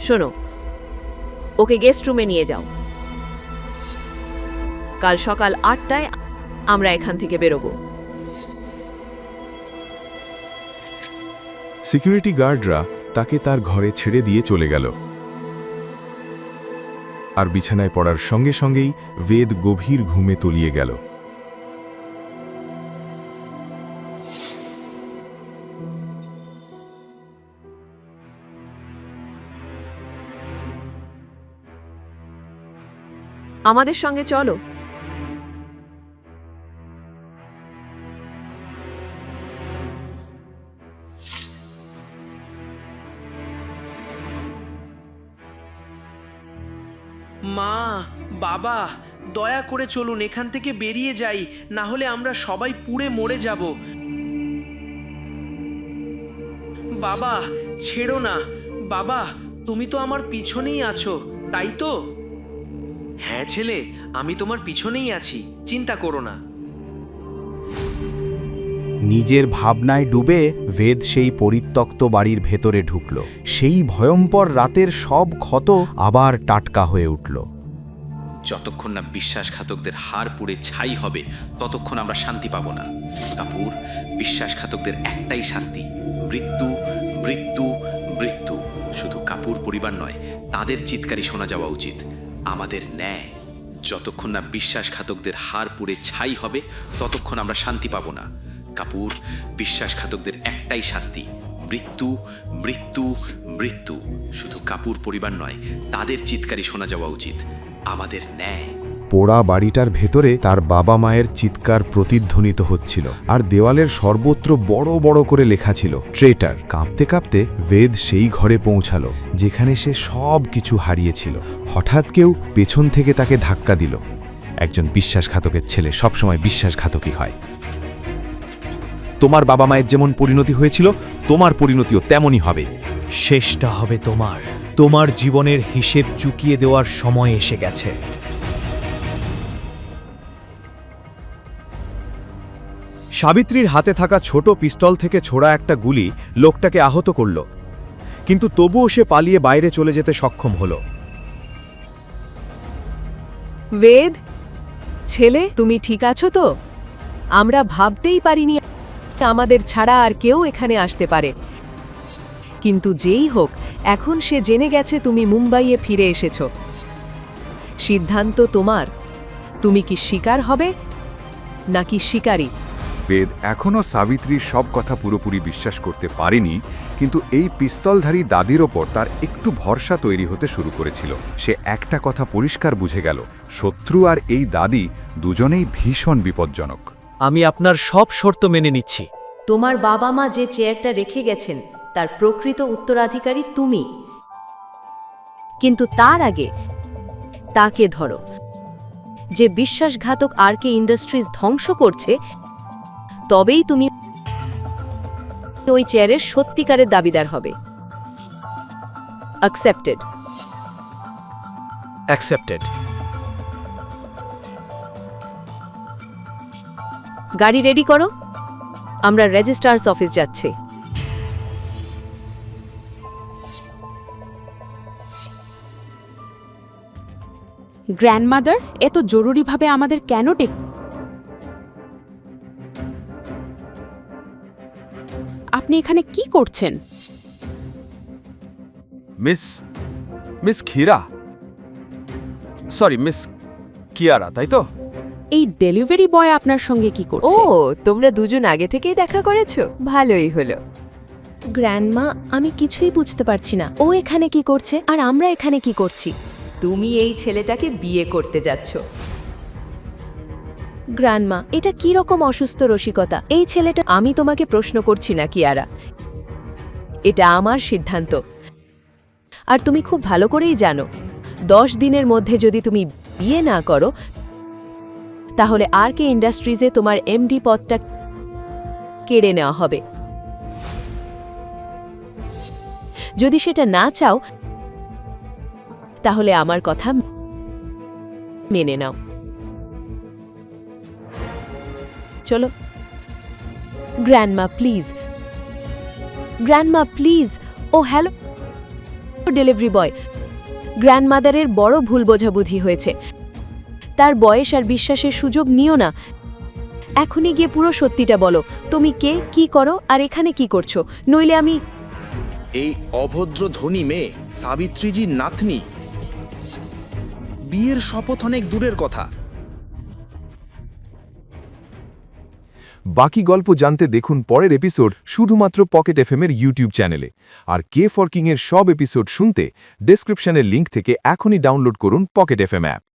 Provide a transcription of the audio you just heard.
শোনো, ওকে গেস্ট রুমে নিয়ে যাও। কাল সকাল 8টায় আমরা এখান থেকে বেরোবো। সিকিউরিটি গার্ডরা তাকে তার ঘরে ছেড়ে দিয়ে চলে গেল। আর বিছানায় পড়ার সঙ্গে সঙ্গেই বেদ গভীর ঘুমে তলিয়ে গেল। আমাদের সঙ্গে চলো। মা, বাবা, দয়া করে চলুন, এখান থেকে বেরিয়ে যাই, না হলে আমরা সবাই পুড়ে মরে যাব। বাবা, ছেড়ো না। বাবা, তুমি তো আমার পিছনেই আছো, তাই তো? হ্যাঁ ছেলে, আমি তোমার পিছনেই আছি, চিন্তা করো না। নিজের ভাবনায় ডুবে বেদ সেই পরিত্যক্ত বাড়ির ভেতরে ঢুকল। সেই ভয়ঙ্কর রাতের সব ক্ষত আবার টাটকা হয়ে উঠল। যতক্ষণ না বিশ্বাসঘাতকদের হাড় পুড়ে ছাই হবে ততক্ষণ আমরা শান্তি পাব না। কাপুর, বিশ্বাসঘাতকদের একটাই শাস্তি, মৃত্যু, মৃত্যু, মৃত্যু। শুধু কাপুর পরিবার নয়, তাদের চিৎকারই শোনা যাওয়া উচিত। আমাদের ন্যায়। যতক্ষণ না বিশ্বাসঘাতকদের হাড় পুড়ে ছাই হবে ততক্ষণ আমরা শান্তি পাব না। কাপুর, বিশ্বাসঘাতকদের একটাই শাস্তি, মৃত্যু, মৃত্যু, মৃত্যু। শুধু কাপুর পরিবার নয়, তাদের চিৎকারই শোনা যাওয়া উচিত। আমাদের ন্যায়। পোড়া বাড়িটার ভেতরে তার বাবা মায়ের চিৎকার প্রতিধ্বনিত হচ্ছিল, আর দেওয়ালের সর্বত্র বড় বড় করে লেখা ছিল ট্রেটার। কাঁপতে কাঁপতে বেদ সেই ঘরে পৌঁছালো যেখানে সে সব কিছু হারিয়েছিল। হঠাৎ কেউ পেছন থেকে তাকে ধাক্কা দিল। একজন বিশ্বাসঘাতকের ছেলে সবসময় বিশ্বাসঘাতকই হয়। তোমার বাবা মায়ের যেমন পরিণতি হয়েছিল, তোমার পরিণতিও তেমনই হবে। শেষটা হবে তোমার। তোমার জীবনের হিসেব চুকিয়ে দেওয়ার সময় এসে গেছে। সাবিত্রীর হাতে থাকা ছোট পিস্তল থেকে ছোড়া একটা গুলি লোকটাকে আহত করল, কিন্তু তবুও সে পালিয়ে বাইরে চলে যেতে সক্ষম হল। বেদ, ছেলে, তুমি ঠিক আছো তো? আমরা ভাবতেই পারিনি আমাদের ছাড়া আর কেউ এখানে আসতে পারে। কিন্তু যেই হোক, এখন সে জেনে গেছে তুমি মুম্বাইয়ে ফিরে এসেছো। সিদ্ধান্ত তোমার। তুমি কি শিকার হবে নাকি শিকারী? বেদ এখনও সাবিত্রীর সব কথা পুরোপুরি বিশ্বাস করতে পারেনি, কিন্তু এই পিস্তলধারী দাদির ওপর তার একটু ভরসা তৈরি হতে শুরু করেছিল। সে একটা কথা পরিষ্কার বুঝে গেল, শত্রু আর এই দাদি দুজনেই ভীষণ বিপজ্জনক। আমি আপনার সব শর্ত মেনে নিচ্ছি। তোমার বাবা মা যে চেয়ারটা রেখে গেছেন তার প্রকৃত উত্তরাধিকারী তুমি। কিন্তু তার আগে তাকে ধরো, যে বিশ্বাসঘাতক আরকে ইন্ডাস্ট্রিজ ধ্বংস করছে, তবেই তুমি ওই চেয়ারের সত্যিকারের দাবিদার হবে। অ্যাকসেপ্টেড? অ্যাকসেপ্টেড। গাড়ি রেডি করো, আমরা রেজিস্ট্রার্স অফিস যাচ্ছি। গ্র্যান্ডমাদার, এত জরুরিভাবে আমাদের কেন আপনি এখানে কি করছেন? মিস খিরা, সরি মিস কিয়ারা, তাই তো? এই ডেলিভারি বয় আপনার সঙ্গে কি ও, করছে? তোমরা দুজন আগে থেকেই দেখা করেছো, ভালোই হলো। গ্র্যান্ডমা, আমি কিছুই বুঝতে পারছি না। ও এখানে কি করছে আর আমরা এখানে কি করছি? তুমি এই ছেলেটাকে বিয়ে করতে যাচ্ছ। গ্র্যান্ডমা, এটা কি রকম অসুস্থ রসিকতা? এই ছেলেটা। আমি তোমাকে প্রশ্ন করছি না কিয়ারা, এটা আমার সিদ্ধান্ত। আর তুমি খুব ভালো করেই জানো, 10 দিনের মধ্যে যদি তুমি বিয়ে না করো, তাহলে আরকে ইন্ডাস্ট্রিজে তোমার এমডি পদটা কেড়ে নেওয়া হবে। যদি সেটা না চাও, তাহলে আমার কথা মেনে নাও। চলো। Grandma please, grandma please. Oh hello delivery boy. গ্র্যান্ডমাদারের বড় ভুল বোঝাবুঝি হয়েছে। তার বয়স আর বিশ্বাসের সুযোগ নিও না। এখনই গিয়ে পুরো সত্যিটা বলো, তুমি কে, কি করো আর এখানে কি করছো, নইলে আমি। এই অভদ্র ধনী মেয়ে সাবিত্রীজির নাতনি। বিয়ের শপথ অনেক দূরের কথা। বাকি গল্প জানতে দেখুন পরের এপিসোড শুধুমাত্র পকেট এফএম এর ইউটিউব চ্যানেলে। আর কে ফর কিং এর সব এপিসোড শুনতে ডেসক্রিপশনের লিংক থেকে এখনই ডাউনলোড করুন পকেট এফএম অ্যাপ।